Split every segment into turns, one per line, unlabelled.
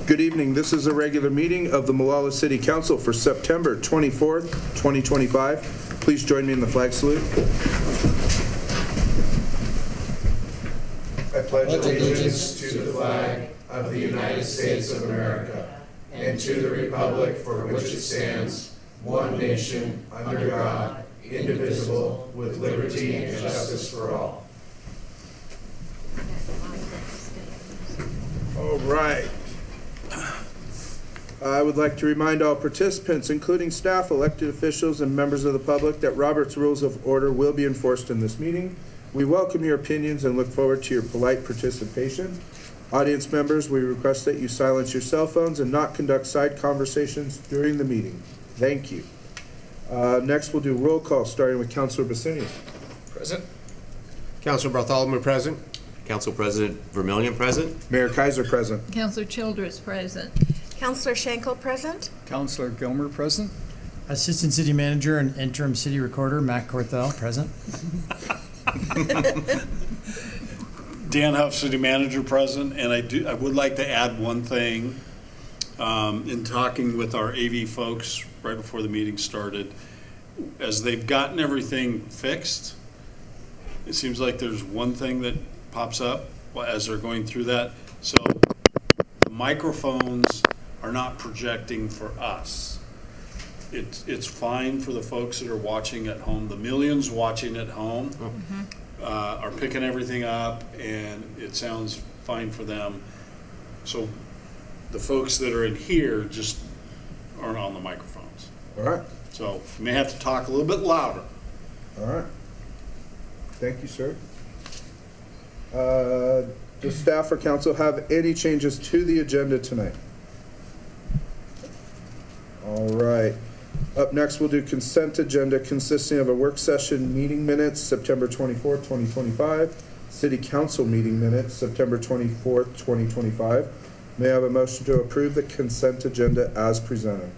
Good evening. This is a regular meeting of the Molalla City Council for September 24th, 2025. Please join me in the flag salute. I pledge allegiance to the flag of the United States of America and to the republic for which it stands, one nation, under God, indivisible, with liberty and justice for all. All right. I would like to remind all participants, including staff, elected officials, and members of the public, that Robert's Rules of Order will be enforced in this meeting. We welcome your opinions and look forward to your polite participation. Audience members, we request that you silence your cell phones and not conduct side conversations during the meeting. Thank you. Next, we'll do roll call, starting with Councilor Basinius.
Present.
Councilor Bartholomew present.
Council President Vermillion present.
Mayor Kaiser present.
Councilor Childress present.
Councilor Schenkel present.
Councilor Gilmer present.
Assistant City Manager and Interim City Recorder Matt Corthell present.
Dan Huff, City Manager present, and I would like to add one thing. In talking with our AV folks right before the meeting started, as they've gotten everything fixed, it seems like there's one thing that pops up as they're going through that. So the microphones are not projecting for us. It's fine for the folks that are watching at home. The millions watching at home are picking everything up, and it sounds fine for them. So the folks that are in here just aren't on the microphones.
All right.
So you may have to talk a little bit louder.
All right. Thank you, sir. Does staff or council have any changes to the agenda tonight? All right. Up next, we'll do consent agenda consisting of a work session meeting minutes, September 24th, 2025, City Council meeting minutes, September 24th, 2025. May I have a motion to approve the consent agenda as presented?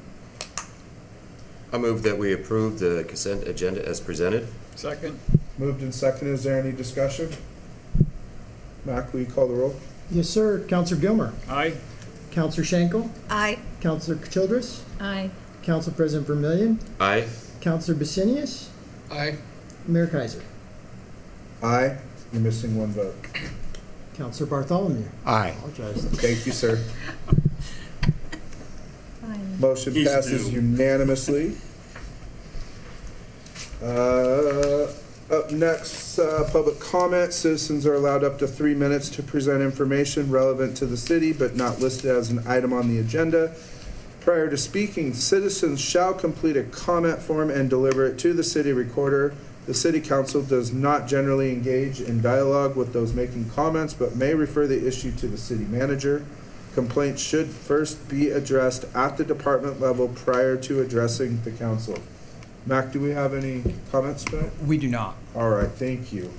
I move that we approve the consent agenda as presented.
Second.
Moved and seconded. Is there any discussion? Mac, will you call the roll?
Yes, sir. Councilor Gilmer.
Aye.
Councilor Schenkel.
Aye.
Councilor Childress.
Aye.
Council President Vermillion.
Aye.
Councilor Basinius.
Aye.
Mayor Kaiser.
Aye. You're missing one vote.
Councilor Bartholomew.
Aye.
Apologize.
Thank you, sir.
Fine.
Motion
He's
passes
due.
unanimously. Up next, public comment. Citizens are allowed up to 3 minutes to present information relevant to the city but not listed as an item on the agenda. Prior to speaking, citizens shall complete a comment form and deliver it to the city recorder. The city council does not generally engage in dialogue with those making comments but may refer the issue to the city manager. Complaints should first be addressed at the department level prior to addressing the council. Mac, do we have any comments tonight?
We do not.
All right, thank you.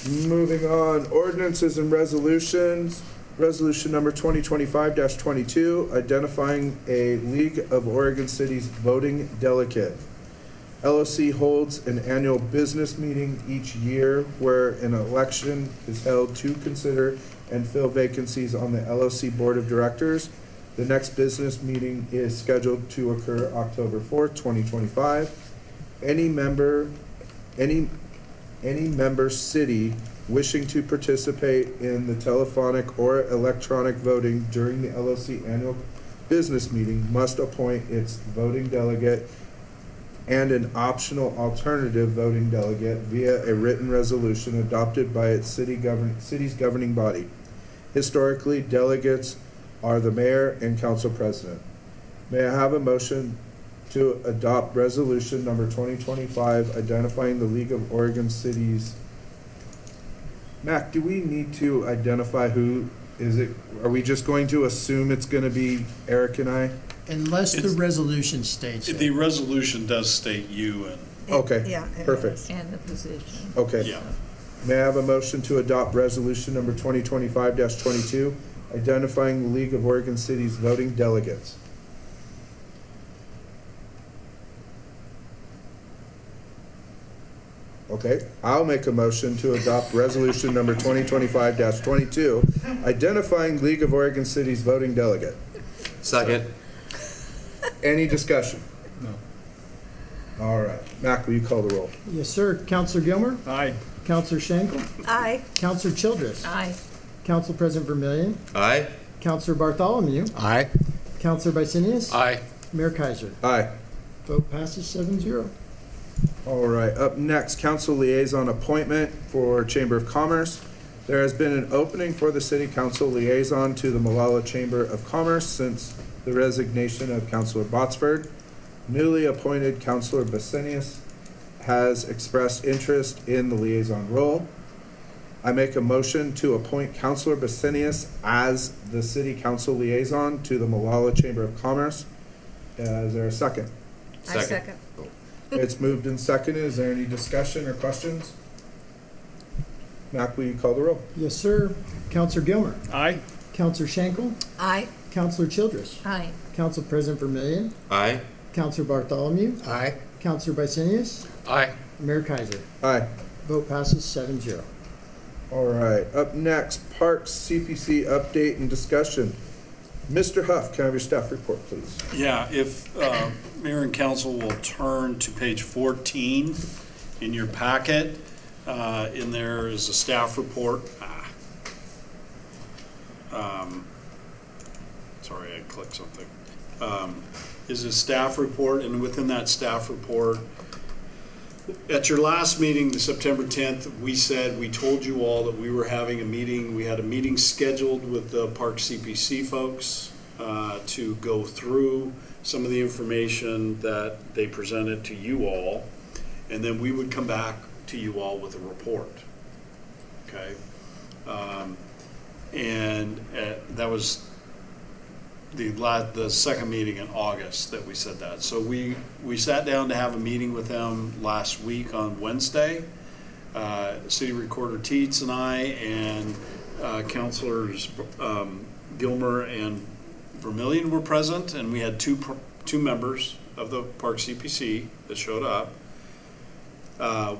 Moving on, ordinances and resolutions. Resolution number 2025-22, identifying a League of Oregon Cities voting delegate. LOC holds an annual business meeting each year where an election is held to consider and fill vacancies on the LOC Board of Directors. The next business meeting is scheduled to occur October 4th, 2025. Any member city wishing to participate in the telephonic or electronic voting during the LOC annual business meeting must appoint its voting delegate and an optional alternative voting delegate via a written resolution adopted by its city's governing body. Historically, delegates are the mayor and council president. May I have a motion to adopt resolution number 2025 identifying the League of Oregon Cities? Mac, do we need to identify who is it? Are we just going to assume it's going to be Eric and I?
Unless the resolution states
The
it.
resolution does state you and,
Okay,
Yeah. it
perfect.
is.
And the position.
Okay.
yeah.
May I have a motion to adopt resolution number 2025-22 identifying the League of Oregon Cities voting delegates? Okay, I'll make a motion to adopt resolution number 2025-22, identifying League of Oregon Cities voting delegate.
Second.
Any discussion?
No.
All right, Mac, will you call the roll?
Yes, sir. Counselor Gilmer?
Aye.
Counselor Schenkel?
Aye.
Counselor Childress?
Aye.
Council President Vermillion?
Aye.
Counselor Bartholomew?
Aye.
Counselor Vicinius?
Aye.
Mayor Kaiser?
Aye.
Vote passes 7-0.
All right, up next, council liaison appointment for Chamber of Commerce. There has been an opening for the city council liaison to the Molalla Chamber of Commerce since the resignation of Councilor Botsford. Newly appointed Councilor Vicinius has expressed interest in the liaison role. I make a motion to appoint Councilor Vicinius as the city council liaison to the Molalla Chamber of Commerce. Is there a second?
I second.
It's moved and seconded. Is there any discussion or questions? Mac, will you call the roll?
Yes, sir. Counselor Gilmer?
Aye.
Counselor Schenkel?
Aye.
Counselor Childress?
Aye.
Council President Vermillion?
Aye.
Counselor Bartholomew?
Aye.
Counselor Vicinius?
Aye.
Mayor Kaiser?
Aye.
Vote passes 7-0.
All right, up next, Parks CPC update and discussion. Mr. Huff, can I have your staff report, please?
Yeah, if Mayor and Council will turn to page 14 in your packet, in there is a staff report. Sorry, I clicked something. Is a staff report, and within that staff report, at your last meeting, the September 10th, we told you all that we were having a meeting. We had a meeting scheduled with the Park CPC folks to go through some of the information that they presented to you all, and then we would come back to you all with a report. Okay? That was the second meeting in August that we said that. So we sat down to have a meeting with them last week on Wednesday. City Recorder Teets and I and Councilors Gilmer and Vermillion were present, and we had two members of the Park CPC that showed up.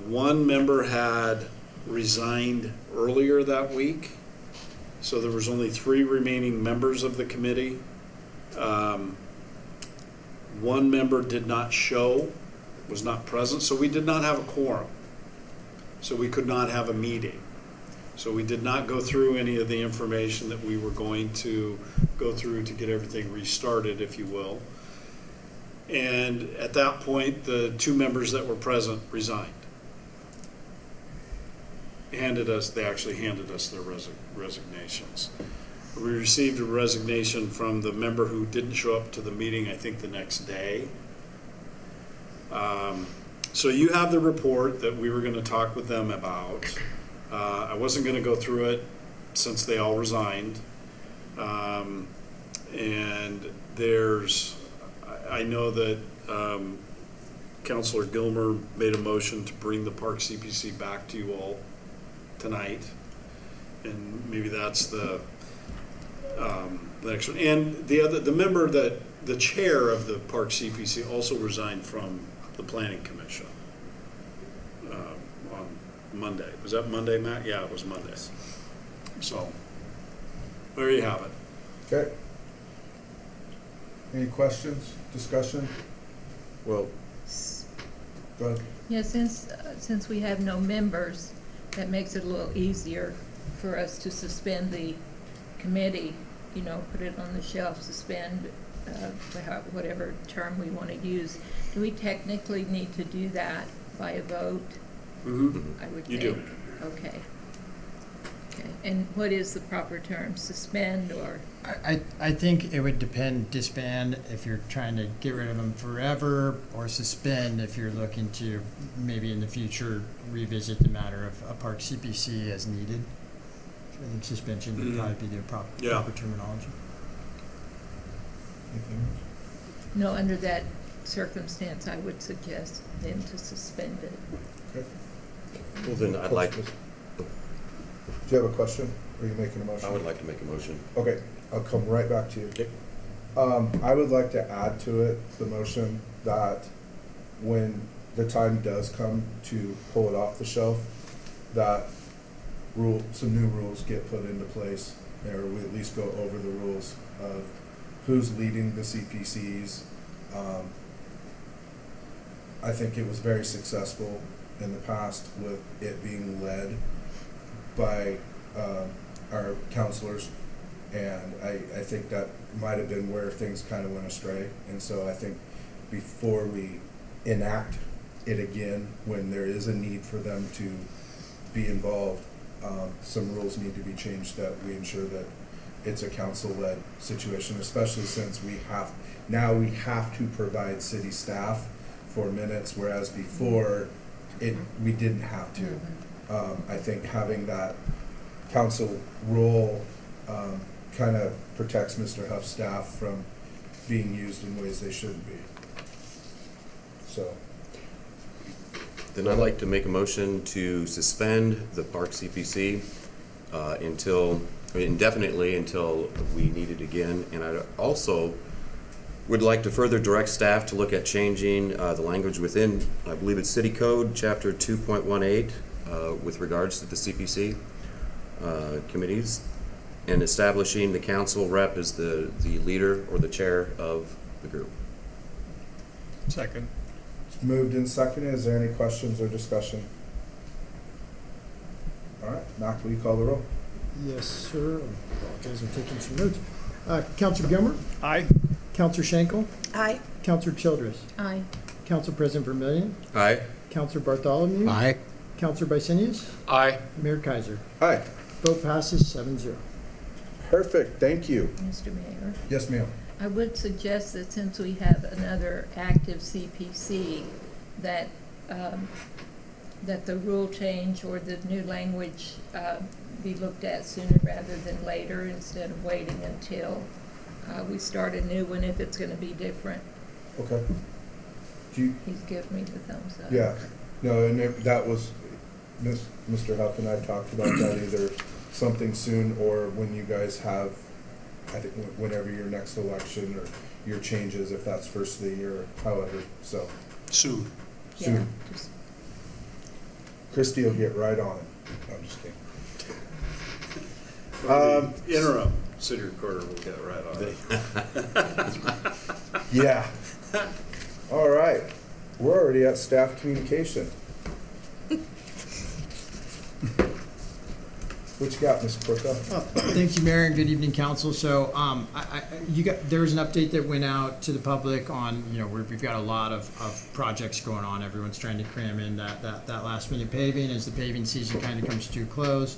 One member had resigned earlier that week, so there was only 3 remaining members of the committee. One member did not show, was not present, so we did not have a quorum. So we could not have a meeting. So we did not go through any of the information that we were going to go through to get everything restarted, if you will. And at that point, the 2 members that were present resigned. They actually handed us their resignations. We received a resignation from the member who didn't show up to the meeting, I think the next day. So you have the report that we were going to talk with them about. I wasn't going to go through it since they all resigned. And I know that Councilor Gilmer made a motion to bring the Park CPC back to you all tonight. And maybe that's the next one. And the member the chair of the Park CPC also resigned from the Planning Commission on Monday. Was that Monday, Matt? Yeah, it was Monday. So there you have it.
Okay. Any questions, discussion?
Well,
Go ahead.
Yeah, since we have no members, that makes it a little easier for us to suspend the committee, put it on the shelf, suspend, whatever term we want to use. Do we technically need to do that by a vote?
Mm-hmm.
I would
You
think.
do.
Okay. And what is the proper term? Suspend or?
I think it would disband if you're trying to get rid of them forever, or suspend if you're looking to maybe in the future revisit the matter of a Park CPC as needed. I think suspension would probably be the proper terminology.
Anything else?
No, under that circumstance, I would suggest then to suspend it.
Okay.
well then I'd like,
Do you have a question? Or are you making a motion?
I would like to make a motion.
Okay, I'll come right back to you.
Okay.
I would like to add to it the motion that when the time does come to pull it off the shelf, that some new rules get put into place, or we at least go over the rules of who's leading the CPCs. I think it was very successful in the past with it being led by our counselors, and I think that might have been where things kind of went astray. And so I think before we enact it again, when there is a need for them to be involved, some rules need to be changed that we ensure that it's a council-led situation, especially since we have to provide city staff for minutes, whereas before we didn't have to. I think having that council role kind of protects Mr. Huff's staff from being used in ways they shouldn't be. So.
Then I'd like to make a motion to suspend the park CPC indefinitely until we need it again. And I also would like to further direct staff to look at changing the language within, I believe it's City Code, Chapter 2.18, with regards to the CPC committees, and establishing the council rep as the leader or the chair of the group.
Second.
Moved and seconded. Is there any questions or discussion? All right, Mac, will you call the roll?
Yes, sir. Apologize, I'm taking some notes. Counselor Gilmer,
Aye.
Counselor Schenkel,
Aye.
Counselor Childress,
Aye.
Council President Vermillion,
Aye.
Counselor Bartholomew.
Aye.
Counselor Bicenius,
Aye.
Mayor Kaiser.
Aye.
Vote passes 7-0.
Perfect, thank you.
Mr. Mayor,
Yes, ma'am.
I would suggest that since we have another active CPC, that the rule change or the new language be looked at sooner rather than later, instead of waiting until we start a new one if it's going to be different.
Okay. Do you,
He's giving me the thumbs up.
yeah, no, and that was, Mr. Huff and I talked about that, either something soon or when you guys have, I think whenever your next election or your changes, if that's first of the year, however, so
Soon.
Yeah,
soon.
just-
Christie will get right on it. No, I'm just kidding.
Interim city recorder will get right on it.
Yeah. All right, we're already at staff communication. What you got, Ms. Corka?
Thank you, Mayor, and good evening, Council. So, there was an update that went out to the public on, we've got a lot of projects going on. Everyone's trying to cram in that last minute paving as the paving season kind of comes to a close.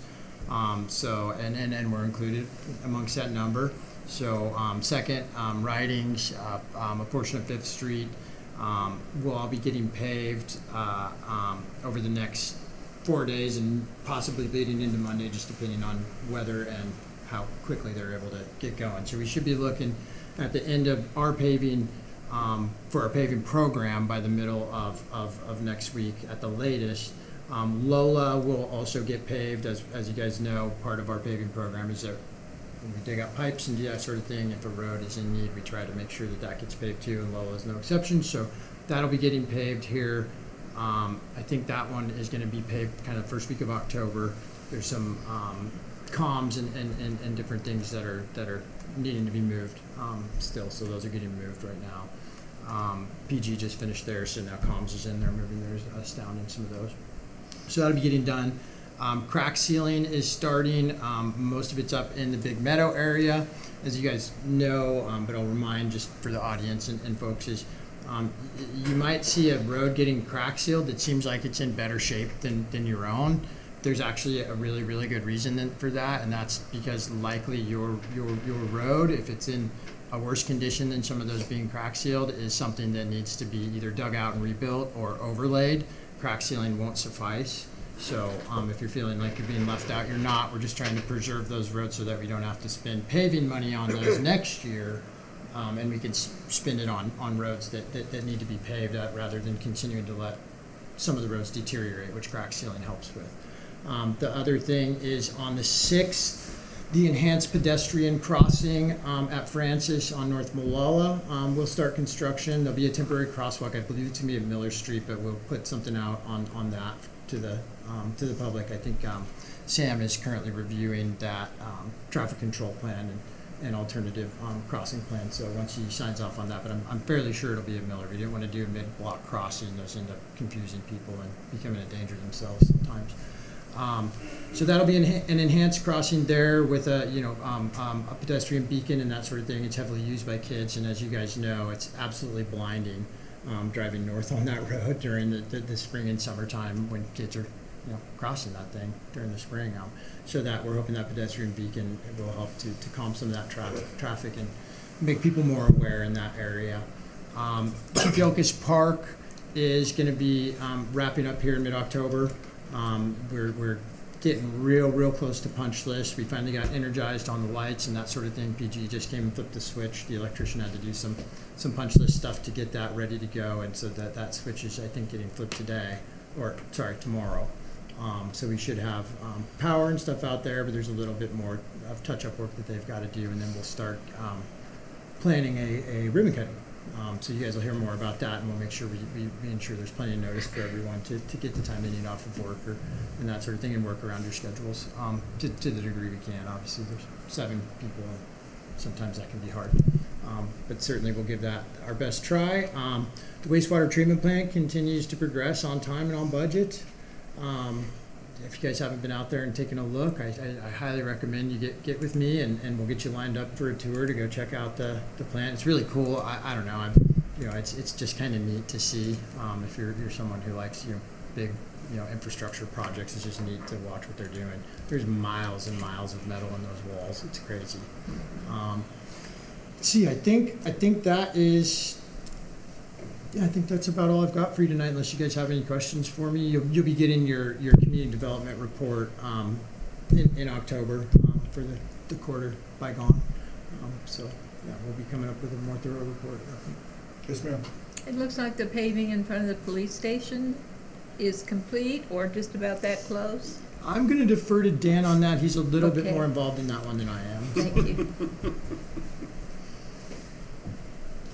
And we're included amongst that number. So, second, Ridings, a portion of 5th Street, will all be getting paved over the next 4 days and possibly leading into Monday, just depending on weather and how quickly they're able to get going. So we should be looking at the end of our paving, for our paving program by the middle of next week at the latest. Lola will also get paved. As you guys know, part of our paving program is that when we dig up pipes and do that sort of thing, if a road is in need, we try to make sure that gets paved too, and Lola is no exception. So that'll be getting paved here. I think that one is going to be paved kind of first week of October. There's some comms and different things that are needing to be moved still, so those are getting moved right now. PG just finished theirs, so now comms is in there moving theirs down in some of those. So that'll be getting done. Crack sealing is starting. Most of it's up in the Big Meadow area, as you guys know, but I'll remind just for the audience and folks is you might see a road getting crack sealed that seems like it's in better shape than your own. There's actually a really, really good reason for that, and that's because likely your road, if it's in a worse condition than some of those being crack sealed, is something that needs to be either dug out and rebuilt or overlaid. Crack sealing won't suffice. So if you're feeling like you're being left out, you're not. We're just trying to preserve those roads so that we don't have to spend paving money on those next year. And we can spend it on roads that need to be paved rather than continuing to let some of the roads deteriorate, which crack sealing helps with. The other thing is on the 6th, The enhanced pedestrian crossing at Francis on North Molalla will start construction. There'll be a temporary crosswalk. I believe it's gonna be at Miller Street, but we'll put something out on that to the public. I think Sam is currently reviewing that traffic control plan and alternative crossing plan. So once he signs off on that, but I'm fairly sure it'll be at Miller. We didn't want to do a mid-block crossing. Those end up confusing people and becoming a danger themselves sometimes. So that'll be an enhanced crossing there with a pedestrian beacon and that sort of thing. It's heavily used by kids, and as you guys know, it's absolutely blinding driving north on that road during the spring and summertime when kids are crossing that thing during the spring. So that we're hoping that pedestrian beacon will help to calm some of that traffic and make people more aware in that area. Chief Yocus Park is going to be wrapping up here in mid-October. We're getting real close to punch list. We finally got energized on the lights and that sort of thing. PG just came and flipped the switch. The electrician had to do some punch list stuff to get that ready to go, and so that switch is, I think, getting flipped tomorrow. So we should have power and stuff out there, but there's a little bit more of touch-up work that they've got to do, and then we'll start planning a ribbon cutting. So you guys will hear more about that, and we'll make sure we ensure there's plenty of notice for everyone to get the time they need off of work and that sort of thing, and work around your schedules to the degree we can. Obviously, there's 7 people, and sometimes that can be hard. But certainly we'll give that our best try. The wastewater treatment plant continues to progress on time and on budget. If you guys haven't been out there and taken a look, I highly recommend you get with me, and we'll get you lined up for a tour to go check out the plant. It's really cool. I don't know. It's just kind of neat to see. If you're someone who likes big infrastructure projects, it's just neat to watch what they're doing. There's miles and miles of metal in those walls. It's crazy. I think that is. Yeah, I think that's about all I've got for you tonight, unless you guys have any questions for me. You'll be getting your community development report in October for the quarter bygone. So yeah, we'll be coming up with a more thorough report, I think.
Yes, ma'am.
It looks like the paving in front of the police station is complete or just about that close.
I'm going to defer to Dan on that. He's a little bit
Okay.
more involved in that one than I am.
Thank you.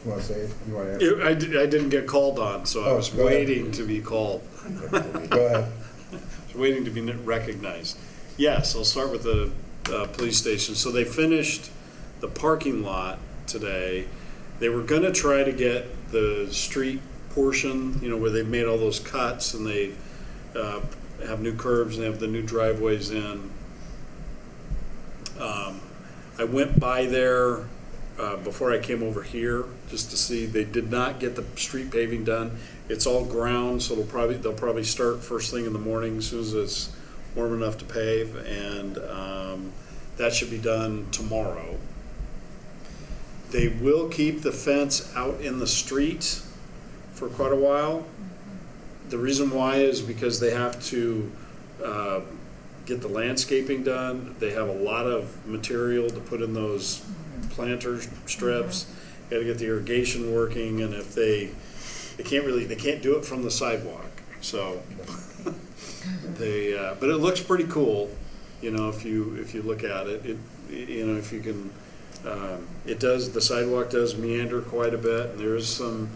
You want to say it? You want to answer?
I didn't get called on, so I
Oh,
was
go ahead.
waiting to be called.
Go ahead.
I was waiting to be recognized. Yes, I'll start with the police station. So they finished the parking lot today. They were going to try to get the street portion, where they've made all those cuts and they have new curbs and they have the new driveways in. I went by there before I came over here just to see. They did not get the street paving done. It's all ground, so they'll probably start first thing in the morning as soon as it's warm enough to pave, and that should be done tomorrow. They will keep the fence out in the street for quite a while. The reason why is because they have to get the landscaping done. They have a lot of material to put in those planter strips. Got to get the irrigation working, and if they can't do it from the sidewalk. So but it looks pretty cool, if you look at it. If you can, the sidewalk does meander quite a bit, and there is some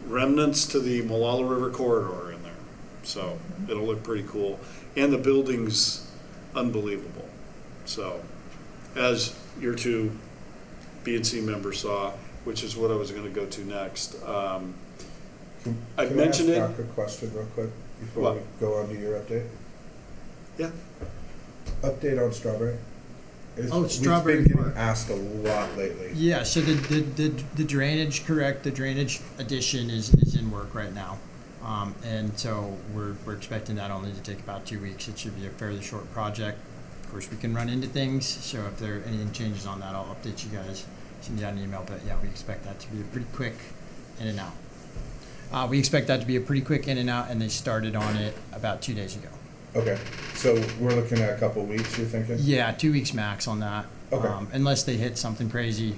remnants to the Molalla River corridor in there. So it'll look pretty cool, and the building's unbelievable. So as your 2 B&C members saw, which is what I was going to go to next. I've mentioned it.
Can I ask Doc a question real quick before
What?
we go on to your update?
Yeah.
Update on Strawberry.
Strawberry
We've been
Park.
getting asked a lot lately.
Yeah, so the drainage, correct, the drainage addition is in work right now. And so we're expecting that only to take about 2 weeks. It should be a fairly short project. Of course, we can run into things, so if there anything changes on that, I'll update you guys, send you out an email, but yeah, we expect that to be a pretty quick in and out. And they started on it about 2 days ago.
Okay, so we're looking at a couple weeks, you're thinking?
Yeah, 2 weeks max on that.
Okay.
Unless they hit something crazy,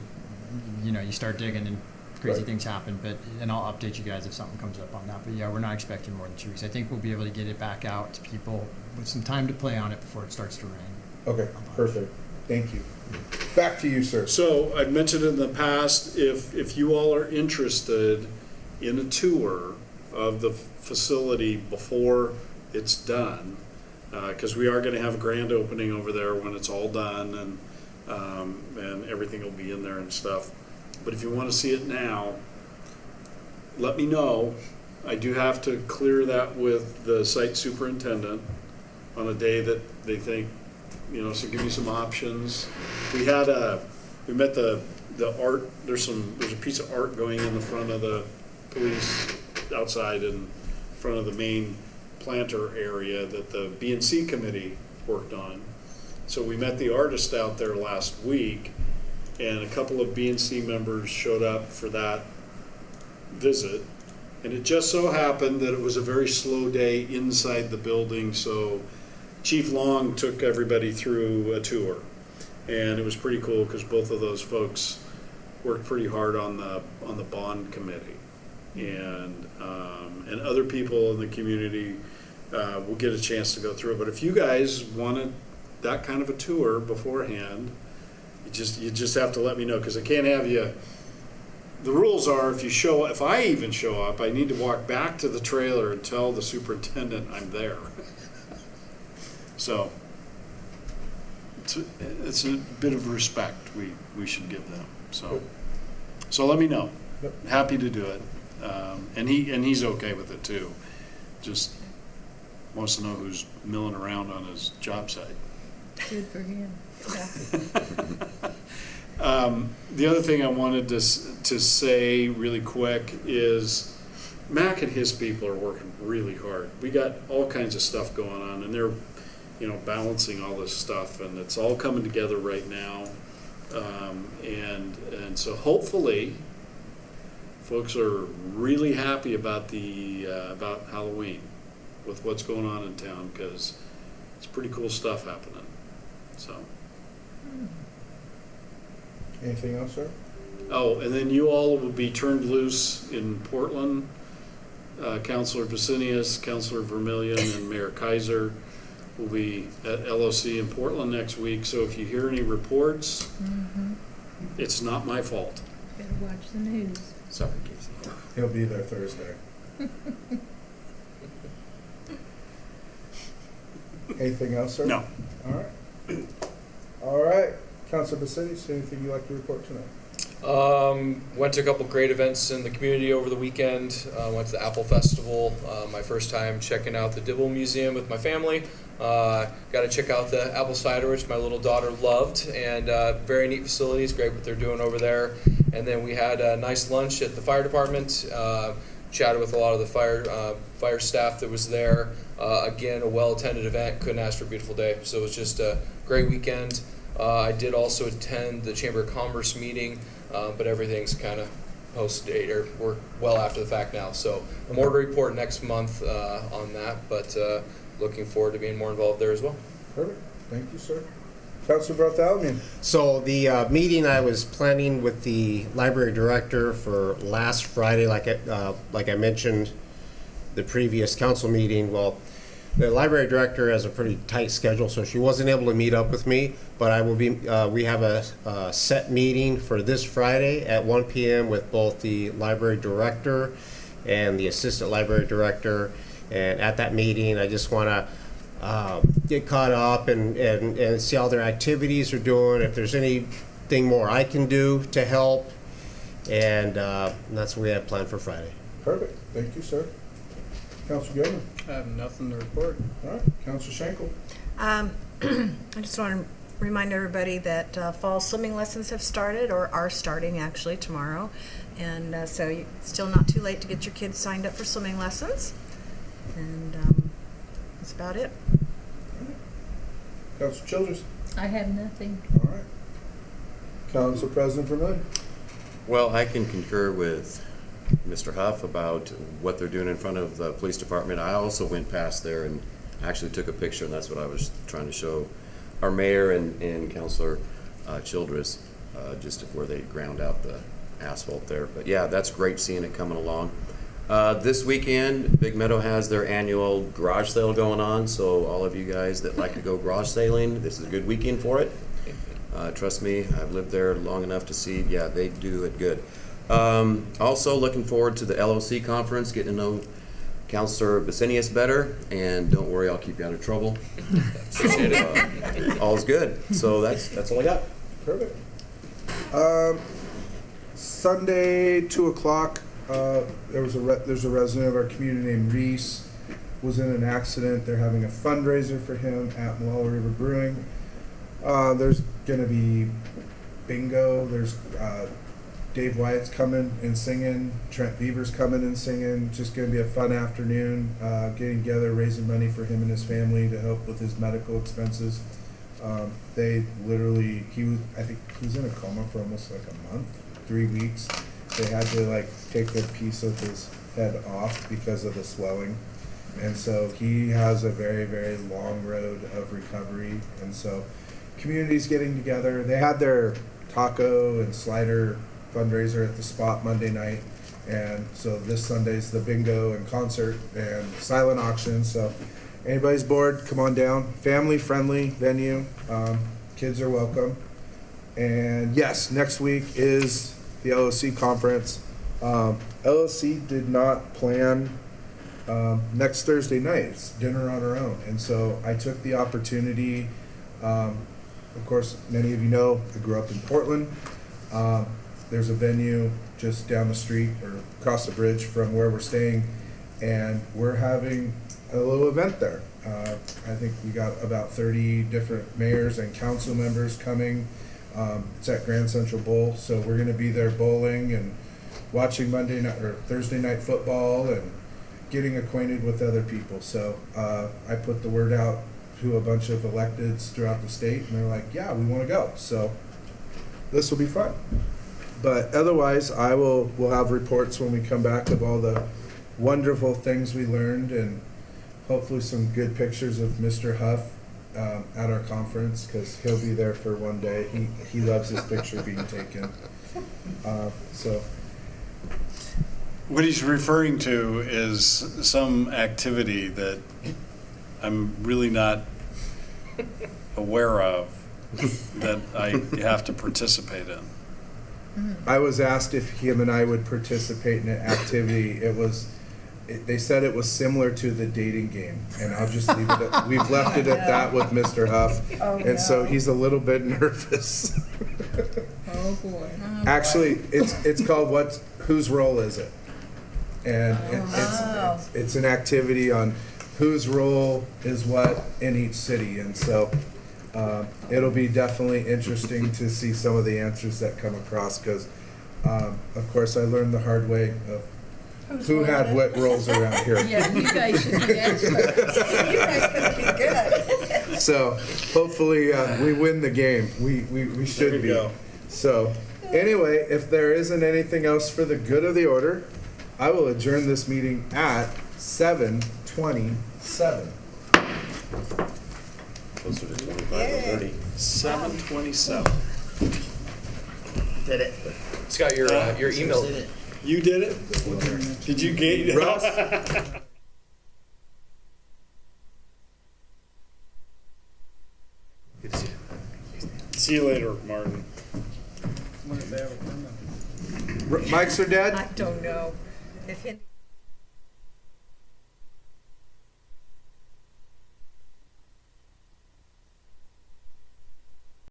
you start digging and crazy
Right.
things happen, and I'll update you guys if something comes up on that. But yeah, we're not expecting more than 2 weeks. I think we'll be able to get it back out to people with some time to play on it before it starts to rain.
Okay, perfect. Thank you. Back to you, sir.
So I've mentioned in the past, if you all are interested in a tour of the facility before it's done, because we are going to have a grand opening over there when it's all done, and everything will be in there and stuff. But if you want to see it now, let me know. I do have to clear that with the site superintendent on a day that they think, so give me some options. We met the art, there's a piece of art going in the front of the police outside in front of the main planter area that the B&C committee worked on. So we met the artist out there last week, and a couple of B&C members showed up for that visit. And it just so happened that it was a very slow day inside the building, so Chief Long took everybody through a tour. And it was pretty cool because both of those folks worked pretty hard on the bond committee. And other people in the community will get a chance to go through it. But if you guys wanted that kind of a tour beforehand, you just have to let me know, because I can't have you. The rules are, if I even show up, I need to walk back to the trailer and tell the superintendent I'm there. So it's a bit of respect we should give them. So let me know.
Yep.
Happy to do it, and he's okay with it too. Just wants to know who's milling around on his job site.
Good for him.
The other thing I wanted to say really quick is Mac and his people are working really hard. We got all kinds of stuff going on, and they're balancing all this stuff, and it's all coming together right now. And so hopefully folks are really happy about about Halloween with what's going on in town, because it's pretty cool stuff happening. So.
Anything else, sir?
Oh, and then you all will be turned loose in Portland. Councilor Vicinius, Councilor Vermillion, and Mayor Kaiser will be at LOC in Portland next week. So if you hear any reports, it's not my fault.
Better watch the news.
Sorry, Casey.
He'll be there Thursday. Anything else, sir?
No.
All right. All right. Councilor Bacitis, anything you'd like to report tonight?
Went to a couple great events in the community over the weekend. Went to the Apple Festival. My first time checking out the Dibble Museum with my family. Got to check out the apple cider, which my little daughter loved, and very neat facilities. Great what they're doing over there. And then we had a nice lunch at the fire department. Chatted with a lot of the fire staff that was there. Again, a well-attended event. Couldn't ask for a beautiful day. So it was just a great weekend. I did also attend the Chamber of Commerce meeting, but everything's kind of post-date, or we're well after the fact now. So more to report next month on that, but looking forward to being more involved there as well.
Perfect. Thank you, sir. Councilor Bartholomew.
So the meeting I was planning with the library director for last Friday, like I mentioned, the previous council meeting, well, the library director has a pretty tight schedule, so she wasn't able to meet up with me, but I will be, we have a set meeting for this Friday at 1 p.m. with both the library director and the assistant library director. And at that meeting, I just want to get caught up and see how their activities are doing, if there's anything more I can do to help. And that's what we have planned for Friday.
Perfect. Thank you, sir. Councilor Gilman.
I have nothing to report.
All right. Councilor Schenkel.
I just want to remind everybody that fall swimming lessons have started, or are starting actually tomorrow. And so it's still not too late to get your kids signed up for swimming lessons. And that's about it.
Councilor Childers.
I have nothing.
All right. Council President Vermillion.
Well, I can concur with Mr. Huff about what they're doing in front of the police department. I also went past there and actually took a picture, and that's what I was trying to show our mayor and Councilor Childress, just before they ground out the asphalt there. But yeah, that's great seeing it coming along. This weekend, Big Meadow has their annual garage sale going on, so all of you guys that like to go garage sailing, this is a good weekend for it. Trust me, I've lived there long enough to see, yeah, they do it good. Also, looking forward to the LOC conference, getting to know Counselor Basinius better, and don't worry, I'll keep you out of trouble.
Appreciate it.
All's good. So that's all I got.
Perfect. Sunday, 2:00. There's a resident of our community named Reese was in an accident. They're having a fundraiser for him at Molalla River Brewing. There's gonna be bingo. There's Dave Wyatt's coming and singing. Trent Beaver's coming and singing. Just gonna be a fun afternoon. Getting together, raising money for him and his family to help with his medical expenses. They literally, I think he was in a coma for almost like a month, 3 weeks. They had to like take a piece of his head off because of the swelling. And so he has a very, very long road of recovery. And so community's getting together. They had their taco and slider fundraiser at the Spot Monday night. And so this Sunday's the bingo and concert and silent auction. So anybody's bored, come on down. Family friendly venue. Kids are welcome. And yes, next week is the LOC conference. LOC did not plan next Thursday night. It's dinner on our own. And so I took the opportunity. Of course, many of you know I grew up in Portland. There's a venue just down the street or across the bridge from where we're staying, and we're having a little event there. I think we got about 30 different mayors and council members coming. It's at Grand Central Bowl, so we're going to be there bowling and watching Monday night or Thursday night football and getting acquainted with other people. So I put the word out to a bunch of electeds throughout the state, and they're like, yeah, we want to go. So this will be fun. But otherwise, we'll have reports when we come back of all the wonderful things we learned, and hopefully some good pictures of Mr. Huff at our conference, because he'll be there for one day. He loves his picture being taken. So
What he's referring to is some activity that I'm really not aware of that I have to participate in.
I was asked if him and I would participate in an activity. They said it was similar to the dating game, and I'll just leave it at, we've left it at that with Mr. Huff. And so he's a little bit nervous.
Oh, boy.
Actually, it's called whose role is it? And it's an activity on whose role is what in each city. And so it'll be definitely interesting to see some of the answers that come across, because of course I learned the hard way of who had what roles around here.
Yeah, you guys should be experts.
You guys could be good.
So hopefully we win the game. We should be.
Go.
So anyway, if there isn't anything else for the good of the order, I will adjourn this meeting at 7:27.
Closer to 25 or 30.
7:27.
Did it.
Scott, your email.
Did it.
You did it? Did you get
Russ?
See you later, Martin.
Mics are dead?
I don't know. If